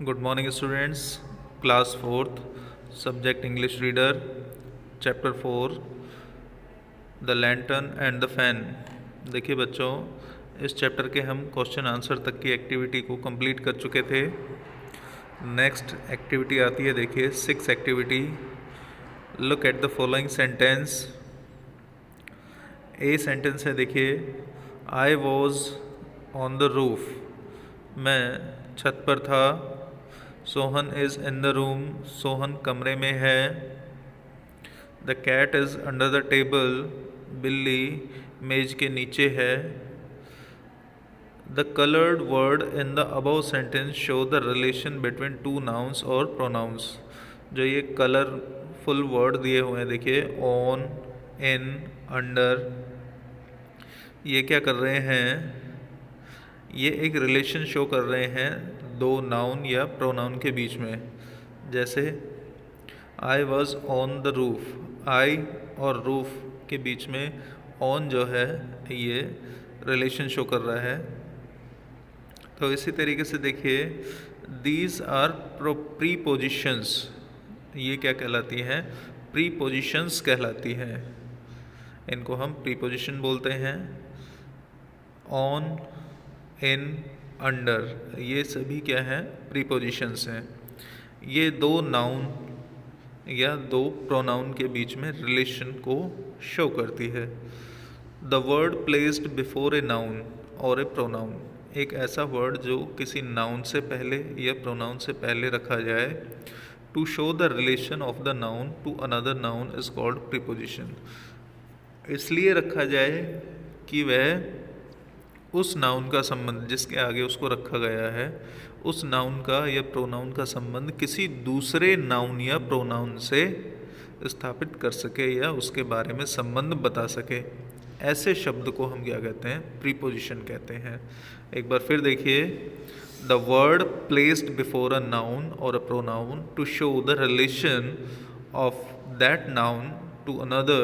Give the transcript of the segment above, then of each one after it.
Good morning students. Class fourth, subject English reader, chapter 4, the lantern and the fan. देखिए बच्चों, इस chapter के हम क्वेश्चन आंसर तक की एक्टिविटी को कंप्लीट कर चुके थे। नेक्स्ट एक्टिविटी आती है, देखिए 6 activity. Look at the following sentence. A sentence है, देखिए, I was on the roof, मैं छत पर था। Sohan is in the room, Sohan कमरे में है। The cat is under the table, बिल्ली मेज के नीचे है। The coloured word in the above sentence show the relation between two nouns और प्रोनाउंस। जो ये कलरफुल वर्ड दिए हुए हैं, देखिए, ऑन, इन, अंडर, ये क्या कर रहे हैं? ये एक रिलेशन शो कर रहे हैं दो नाउन या प्रोनाउन के बीच में। जैसे I was on the roof, I और रूफ के बीच में ऑन जो है ये रिलेशन शो कर रहा है। तो इसी तरीके से देखिए, दीज आर प्रीपोजिशंस, ये क्या कहलाती हैं? प्रीपोजिशंस कहलाती हैं। इनको हम प्रीपोजिशन बोलते हैं। ऑन, इन, अंडर, ये सभी क्या हैं? प्रीपोजिशंस हैं। ये दो नाउन या दो प्रोनाउन के बीच में रिलेशन को शो करती है। The word placed before a noun और ए प्रोनाउन, एक ऐसा वर्ड जो किसी नाउन से पहले या प्रोनाउन से पहले रखा जाए, to show the relation of the noun to another noun is called preposition. इसलिए रखा जाए कि वह उस नाउन का संबंध, जिसके आगे उसको रखा गया है, उस नाउन का या प्रोनाउन का संबंध किसी दूसरे नाउन या प्रोनाउन से स्थापित कर सके या उसके बारे में संबंध बता सके। ऐसे शब्द को हम क्या कहते हैं? प्रीपोजिशन कहते हैं। एक बार फिर देखिए, the word placed before a noun और a pronoun to show the relation of that noun to another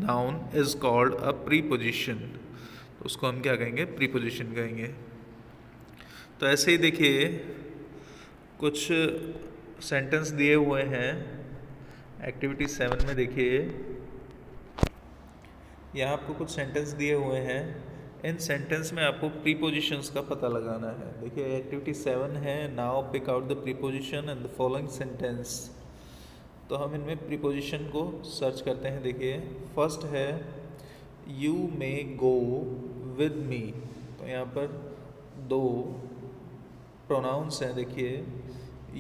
noun is called a preposition. तो उसको हम क्या कहेंगे? प्रीपोजिशन कहेंगे। तो ऐसे ही देखिए, कुछ सेंटेंस दिए हुए हैं एक्टिविटी 7 में। देखिए, यहाँ आपको कुछ सेंटेंस दिए हुए हैं। इन सेंटेंस में आपको प्रीपोजिशंस का पता लगाना है। देखिए, एक्टिविटी 7 है, now pick out the preposition in the following sentence. तो हम इनमें प्रीपोजिशन को सर्च करते हैं। देखिए, फर्स्ट है you may go with me. तो यहाँ पर दो प्रोनाउंस हैं, देखिए,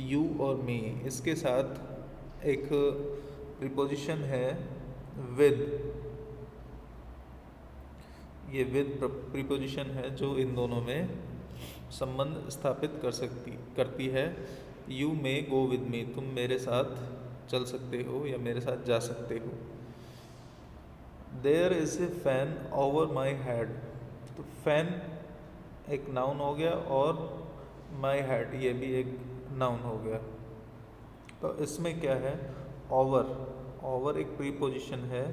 यू और मी। इसके साथ एक प्रीपोजिशन है विद। ये विद प्रीपोजिशन है जो इन दोनों में संबंध स्थापित करती है। You may go with me, तुम मेरे साथ चल सकते हो या मेरे साथ जा सकते हो। There is a fan over my head. तो फैन एक नाउन हो गया और माई हेड ये भी एक नाउन हो गया। तो इसमें क्या है? ओवर। ओवर एक प्रीपोजिशन है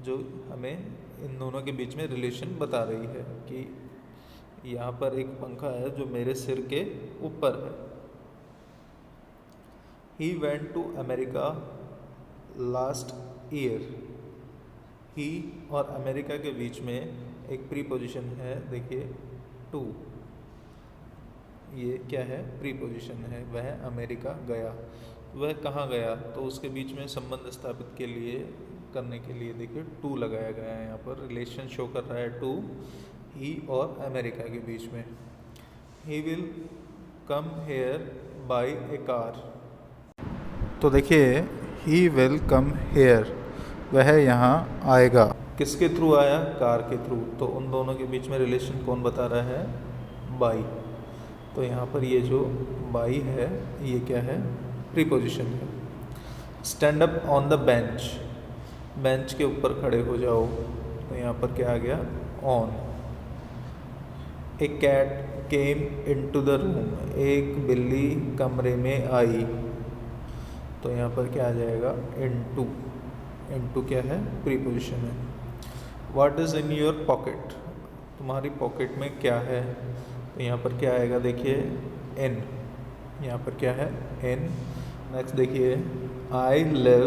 जो हमें इन दोनों के बीच में रिलेशन बता रही है कि यहाँ पर एक पंखा है जो मेरे सिर के ऊपर है। He went to America last year. He और अमेरिका के बीच में एक प्रीपोजिशन है, देखिए, टू। ये क्या है? प्रीपोजिशन है। वह अमेरिका गया। वह कहाँ गया? तो उसके बीच में संबंध स्थापित करने के लिए देखिए टू लगाया गया है। यहाँ पर रिलेशन शो कर रहा है टू, ही और अमेरिका के बीच में। He will come here by a car. तो देखिए, ही विल कम हेयर, वह यहाँ आएगा। किसके थ्रू आया? कार के थ्रू। तो उन दोनों के बीच में रिलेशन कौन बता रहा है? बाई। तो यहाँ पर ये जो बाई है ये क्या है? प्रीपोजिशन है। Stand up on the bench, bench के ऊपर खड़े हो जाओ। तो यहाँ पर क्या आ गया? On. A cat came into the room, एक बिल्ली कमरे में आई। तो यहाँ पर क्या आ जाएगा? इनटू। इनटू क्या है? प्रीपोजिशन है। What is in your pocket, तुम्हारी पॉकेट में क्या है? तो यहाँ पर क्या आएगा? देखिए, इन। यहाँ पर क्या है, इन। नेक्स्ट देखिए, I live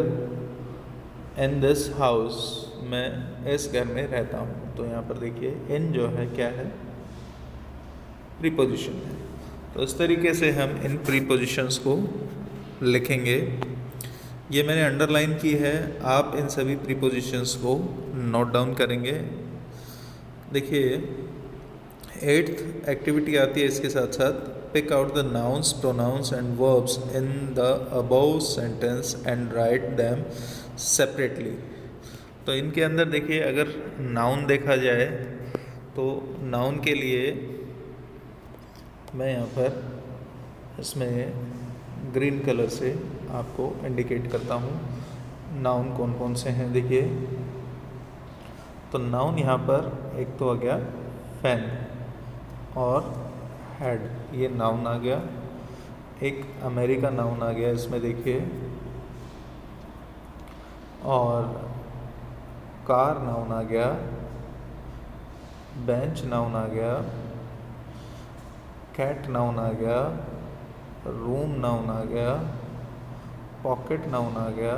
in this house, मैं इस घर में रहता हूँ। तो यहाँ पर देखिए इन जो है क्या है, प्रीपोजिशन है। तो इस तरीके से हम इन प्रीपोजिशंस को लिखेंगे। ये मैंने अंडरलाइन की है, आप इन सभी प्रीपोजिशंस को नोट डाउन करेंगे। देखिए 8th एक्टिविटी आती है इसके साथ साथ, pick out the nouns, pronouns and verbs in the above sentence and write them separately. तो इनके अंदर देखिए, अगर नाउन देखा जाए तो नाउन के लिए मैं यहाँ पर इसमें ग्रीन कलर से आपको इंडिकेट करता हूँ नाउन कौन कौन से हैं। देखिए, तो नाउन यहाँ पर एक तो आ गया फैन और हेड, ये नाउन आ गया। एक अमेरिका नाउन आ गया इसमें देखिए, और कार नाउन आ गया, बेंच नाउन आ गया, कैट नाउन आ गया, रूम नाउन आ गया, पॉकेट नाउन आ गया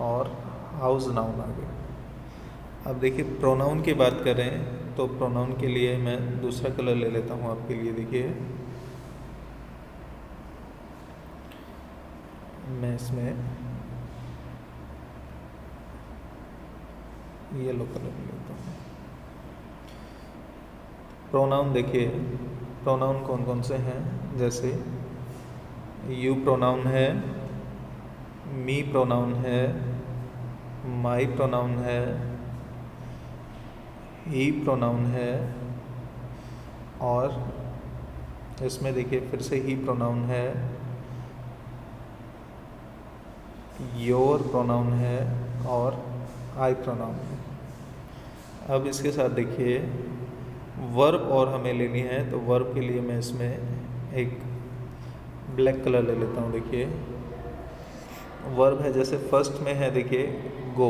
और हाउस नाउन आ गया। अब देखिए प्रोनाउन की बात करें तो प्रोनाउन के लिए मैं दूसरा कलर ले लेता हूँ आपके लिए। देखिए मैं इसमें येलो कलर ले लेता हूँ। प्रोनाउन देखिए, प्रोनाउन कौन कौन से हैं, जैसे यू प्रोनाउन है, मी प्रोनाउन है, माई प्रोनाउन है, ही प्रोनाउन है, और इसमें देखिए फिर से ही प्रोनाउन है, योर प्रोनाउन है और आई प्रोनाउन है। अब इसके साथ देखिए वर्ब और हमें लेनी है, तो वर्ब के लिए मैं इसमें एक ब्लैक कलर ले लेता हूँ। देखिए वर्ब है, जैसे फर्स्ट में है देखिए गो,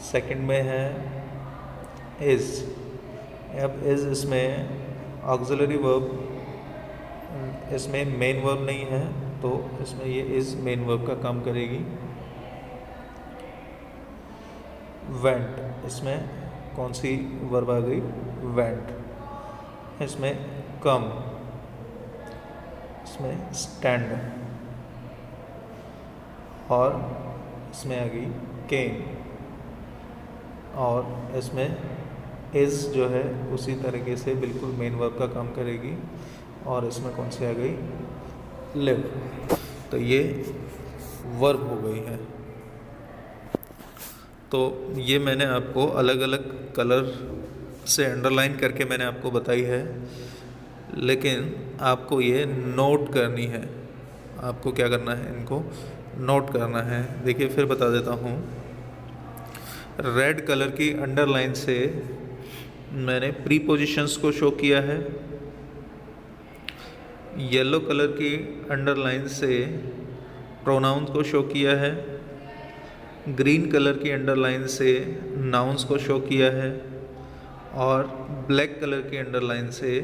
सेकंड में है इज़। अब इज़ इसमें ऑक्सिलरी वर्ब, इसमें मेन वर्ब नहीं है, तो इसमें ये इज़ मेन वर्ब का काम करेगी। वेंट, इसमें कौन सी वर्ब आ गई, वेंट। इसमें कम, इसमें स्टैंड, और इसमें आ गई केम, और इसमें इज़ जो है उसी तरीके से बिल्कुल मेन वर्ब का काम करेगी। और इसमें कौन सी आ गई, लिव। तो ये वर्ब हो गई है। तो ये मैंने आपको अलग अलग कलर से अंडरलाइन करके मैंने आपको बताई है, लेकिन आपको ये नोट करनी है। आपको क्या करना है, इनको नोट करना है। देखिए फिर बता देता हूँ, रेड कलर की अंडरलाइन से मैंने प्रीपोजिशंस को शो किया है, येलो कलर की अंडरलाइन से प्रोनाउंस को शो किया है, ग्रीन कलर की अंडरलाइन से नाउन्स को शो किया है, और ब्लैक कलर की अंडरलाइन से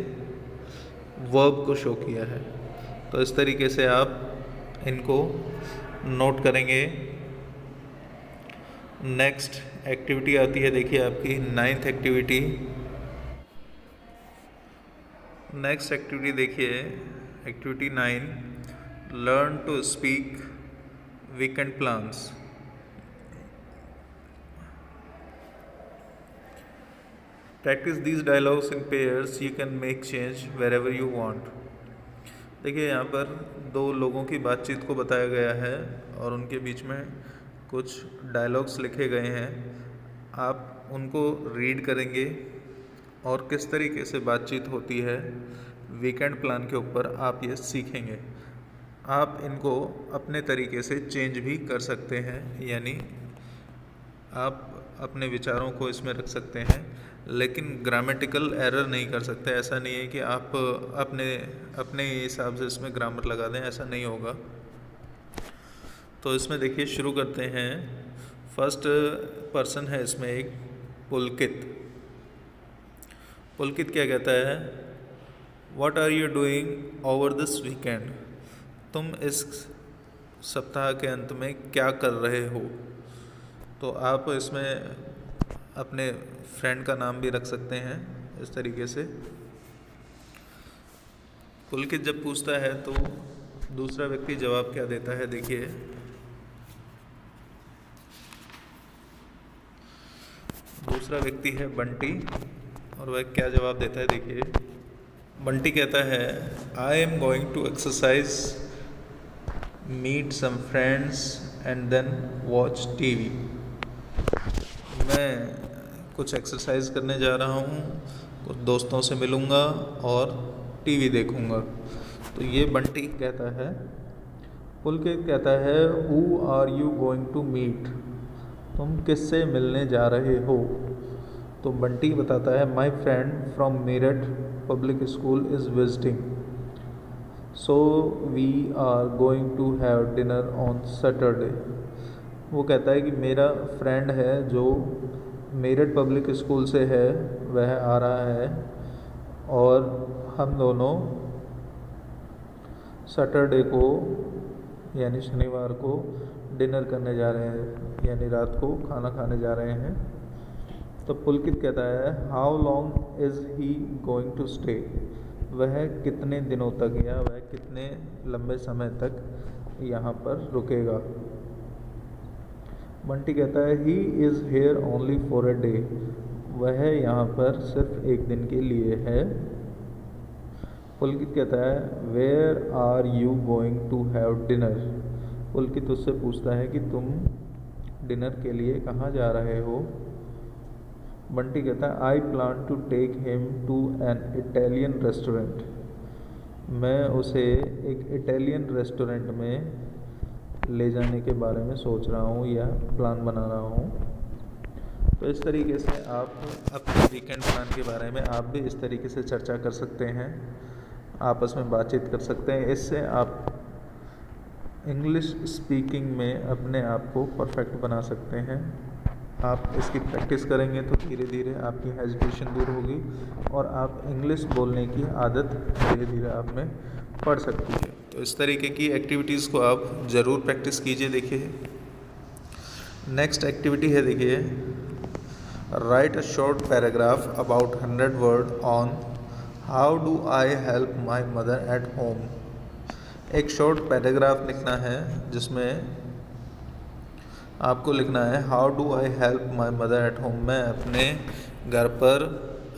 वर्ब को शो किया है। तो इस तरीके से आप इनको नोट करेंगे। नेक्स्ट एक्टिविटी आती है देखिए आपकी 9th एक्टिविटी। नेक्स्ट एक्टिविटी देखिए, activity 9, learn to speak weekend plans. Practice these dialogues in pairs, you can make change wherever you want. देखिए यहाँ पर दो लोगों की बातचीत को बताया गया है और उनके बीच में कुछ डायलॉग्स लिखे गए हैं। आप उनको रीड करेंगे और किस तरीके से बातचीत होती है वीकेंड प्लान के ऊपर आप ये सीखेंगे। आप इनको अपने तरीके से चेंज भी कर सकते हैं, यानी आप अपने विचारों को इसमें रख सकते हैं, लेकिन ग्रामेटिकल एरर नहीं कर सकते। ऐसा नहीं है कि आप अपने हिसाब से इसमें ग्रामर लगा दें, ऐसा नहीं होगा। तो इसमें देखिए शुरू करते हैं। फर्स्ट पर्सन है इसमें एक पुलकित। पुलकित क्या कहता है, what are you doing over this weekend? तुम इस सप्ताह के अंत में क्या कर रहे हो? तो आप इसमें अपने फ्रेंड का नाम भी रख सकते हैं इस तरीके से। पुलकित जब पूछता है तो दूसरा व्यक्ति जवाब क्या देता है, देखिए। दूसरा व्यक्ति है बंटी और वह क्या जवाब देता है, देखिए। बंटी कहता है, I am going to exercise, meet some friends and then watch TV. मैं कुछ एक्सरसाइज करने जा रहा हूँ, कुछ दोस्तों से मिलूँगा और टीवी देखूँगा। तो ये बंटी कहता है। पुलकित कहता है, who are you going to meet? तुम किससे मिलने जा रहे हो? तो बंटी बताता है, my friend from Meerut public school is visiting, so we are going to have dinner on Saturday. वो कहता है कि मेरा फ्रेंड है जो मेरठ पब्लिक स्कूल से है, वह आ रहा है और हम दोनों सैटरडे को यानी शनिवार को डिनर करने जा रहे हैं, यानी रात को खाना खाने जा रहे हैं। तो पुलकित कहता है, how long is he going to stay? वह कितने दिनों तक या वह कितने लंबे समय तक यहाँ पर रुकेगा? बंटी कहता है, he is here only for a day. वह यहाँ पर सिर्फ एक दिन के लिए है। पुलकित कहता है, where are you going to have dinner? Pulkit उससे पूछता है कि तुम डिनर के लिए कहाँ जा रहे हो? बंटी कहता है, I plan to take him to an Italian restaurant. मैं उसे एक इटालियन रेस्टोरेंट में ले जाने के बारे में सोच रहा हूँ या प्लान बना रहा हूँ। तो इस तरीके से आप अपने वीकेंड प्लान के बारे में आप भी इस तरीके से चर्चा कर सकते हैं, आपस में बातचीत कर सकते हैं। इससे आप इंग्लिश स्पीकिंग में अपने आप को परफेक्ट बना सकते हैं। आप इसकी प्रैक्टिस करेंगे तो धीरे धीरे आपकी हेजिटेशन दूर होगी और आप इंग्लिश बोलने की आदत धीरे धीरे आप में पड़ सकती है। तो इस तरीके की एक्टिविटीज़ को आप ज़रूर प्रैक्टिस कीजिए। देखिए, नेक्स्ट एक्टिविटी है, देखिए, right a short paragraph about 100 word on how do I help my mother at home. एक शॉर्ट पैराग्राफ लिखना है जिसमें आपको लिखना है, how do I help my mother at home. मैं अपने घर पर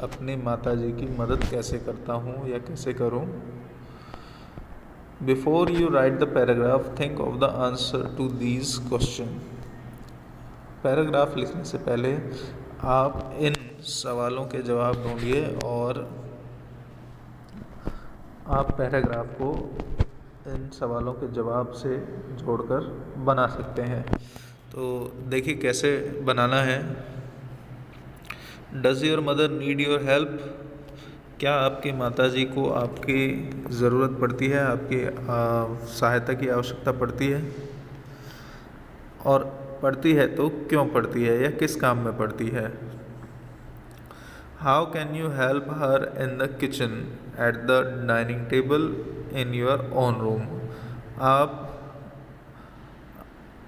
अपनी माता जी की मदद कैसे करता हूँ या कैसे करूँ। Before you write the paragraph think of the answer to these question. Paragraph लिखने से पहले आप इन सवालों के जवाब ढूंढिए और आप पैराग्राफ को इन सवालों के जवाब से जोड़कर बना सकते हैं। तो देखिए कैसे बनाना है। Does your mother need your help? क्या आपकी माताजी को आपकी ज़रूरत पड़ती है, आपकी सहायता की आवश्यकता पड़ती है? और पड़ती है तो क्यों पड़ती है या किस काम में पड़ती है? How can you help her in the kitchen at the dining table in your own room? आप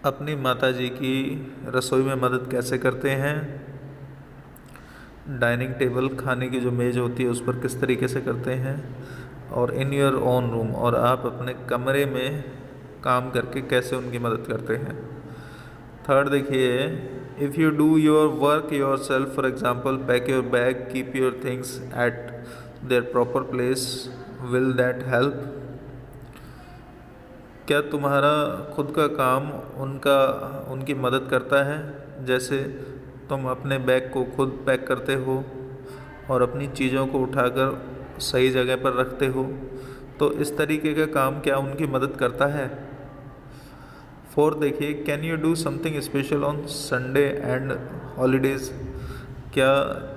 अपनी माताजी की रसोई में मदद कैसे करते हैं? डाइनिंग टेबल, खाने की जो मेज़ होती है, उस पर किस तरीके से करते हैं? और इन योर ओन रूम, और आप अपने कमरे में काम करके कैसे उनकी मदद करते हैं? थर्ड देखिए, if you do your work your self, for example pack your bag, keep your things at there proper place, will that help? क्या तुम्हारा खुद का काम उनकी मदद करता है? जैसे तुम अपने बैग को खुद पैक करते हो और अपनी चीज़ों को उठाकर सही जगह पर रखते हो, तो इस तरीके का काम क्या उनकी मदद करता है? फोर्थ देखिए, can you do something special on Sunday and holidays? क्या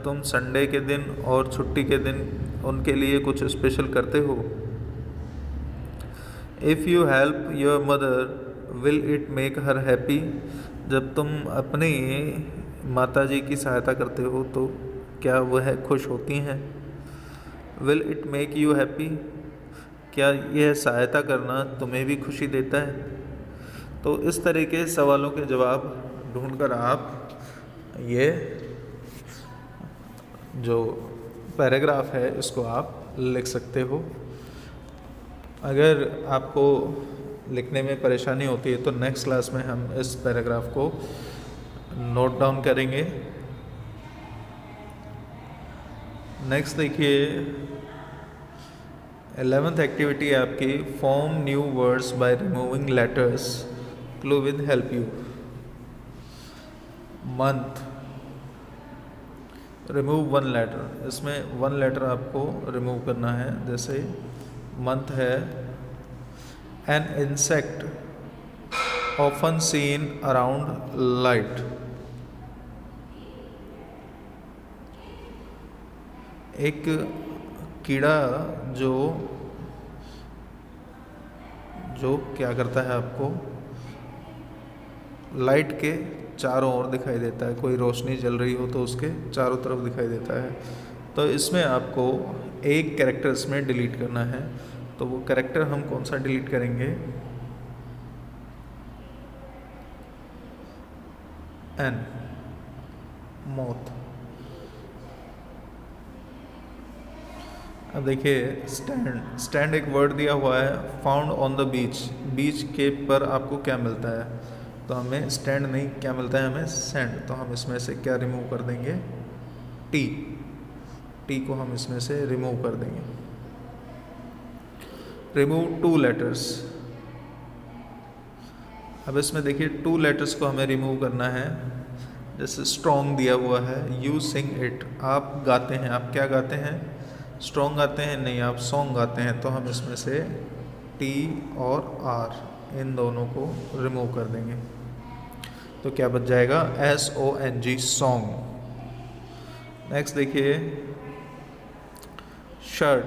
तुम संडे के दिन और छुट्टी के दिन उनके लिए कुछ स्पेशल करते हो? If you help your mother will it make her happy? जब तुम अपनी माताजी की सहायता करते हो तो क्या वह खुश होती हैं? Will it make you happy, क्या यह सहायता करना तुम्हें भी खुशी देता है। तो इस तरह के सवालों के जवाब ढूंढकर आप ये जो पैराग्राफ है इसको आप लिख सकते हो। अगर आपको लिखने में परेशानी होती है तो नेक्स्ट क्लास में हम इस पैराग्राफ को नोट डाउन करेंगे। नेक्स्ट देखिए 11th एक्टिविटी है आपकी form new words by removing letters, clue will help you. Month, remove one letter, इसमें वन लेटर आपको रिमूव करना है। जैसे मंथ है an insect often seen around light, एक कीड़ा जो क्या करता है आपको लाइट के चारों ओर दिखाई देता है, कोई रोशनी जल रही हो तो उसके चारों तरफ दिखाई देता है। तो इसमें आपको एक कैरेक्टर इसमें डिलीट करना है। तो वो कैरेक्टर हम कौन सा डिलीट करेंगे, एन, मौत। अब देखिए स्टैंड, स्टैंड एक वर्ड दिया हुआ है फाउंड ऑन द बीच, बीच के पर आपको क्या मिलता है, तो हमें स्टैंड नहीं, क्या मिलता है हमें सैंड। तो हम इसमें से क्या रिमूव कर देंगे, टी, टी को हम इसमें से रिमूव कर देंगे। रिमूव टू लेटर्स, अब इसमें देखिए टू लेटर्स को हमें रिमूव करना है। जैसे स्ट्रॉन्ग दिया हुआ है, यू सिंग इट, आप गाते हैं, आप क्या गाते हैं, स्ट्रॉन्ग गाते हैं, नहीं आप सॉन्ग गाते हैं। तो हम इसमें से टी और आर इन दोनों को रिमूव कर देंगे। तो क्या बच जाएगा, SONG, सॉन्ग। नेक्स्ट देखिए shirt,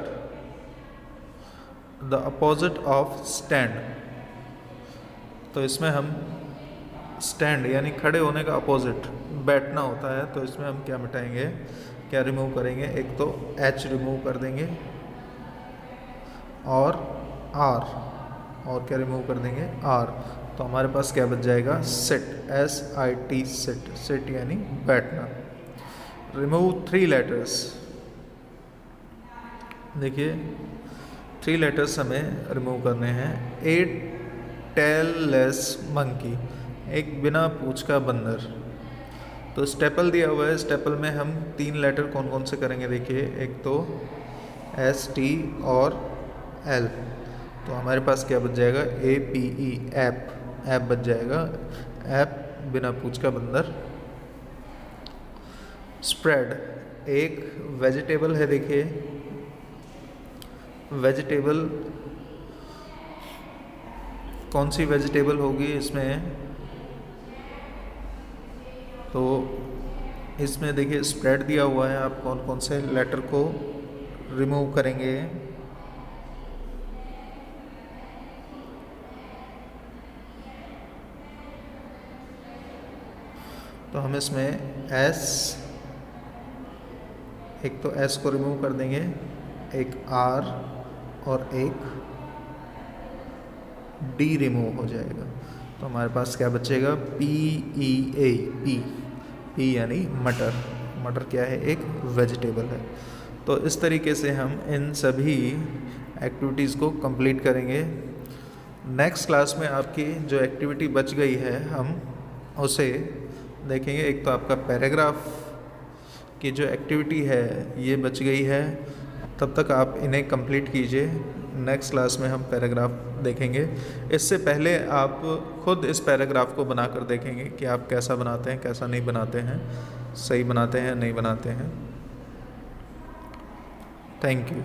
the opposite of stand, तो इसमें हम स्टैंड यानी खड़े होने का अपोजिट बैठना होता है। तो इसमें हम क्या मिटाएंगे, क्या रिमूव करेंगे, एक तो H रिमूव कर देंगे और R, और क्या रिमूव कर देंगे, R। तो हमारे पास क्या बच जाएगा, सिट, SIT, सिट, सिट यानी बैठना। रिमूव थ्री लेटर्स, देखिए थ्री लेटर्स हमें रिमूव करने हैं। ए टेललेस मंकी, एक बिना पूंछ का बंदर। तो स्टेपल दिया हुआ है, स्टेपल में हम तीन लेटर कौन कौन से करेंगे, देखिए एक तो ST और L। तो हमारे पास क्या बच जाएगा, APE, ऐप, ऐप बच जाएगा, ऐप बिना पूंछ का बंदर। स्प्रेड, एक वेजिटेबल है, देखिए वेजिटेबल कौन सी वेजिटेबल होगी इसमें, तो इसमें देखिए स्प्रेड दिया हुआ है, आप कौन कौन से लेटर को रिमूव करेंगे। तो हम इसमें S, एक तो S को रिमूव कर देंगे, एक R और एक D रिमूव हो जाएगा। तो हमारे पास क्या बचेगा, PEA, पी यानी मटर, मटर क्या है, एक वेजिटेबल है। तो इस तरीके से हम इन सभी एक्टिविटीज़ को कंप्लीट करेंगे। नेक्स्ट क्लास में आपकी जो एक्टिविटी बच गई है हम उसे देखेंगे। एक तो आपका पैराग्राफ की जो एक्टिविटी है ये बच गई है, तब तक आप इन्हें कंप्लीट कीजिए। नेक्स्ट क्लास में हम पैराग्राफ देखेंगे। इससे पहले आप खुद इस पैराग्राफ को बनाकर देखेंगे कि आप कैसा बनाते हैं, कैसा नहीं बनाते हैं, सही बनाते हैं नहीं बनाते हैं। Thank you.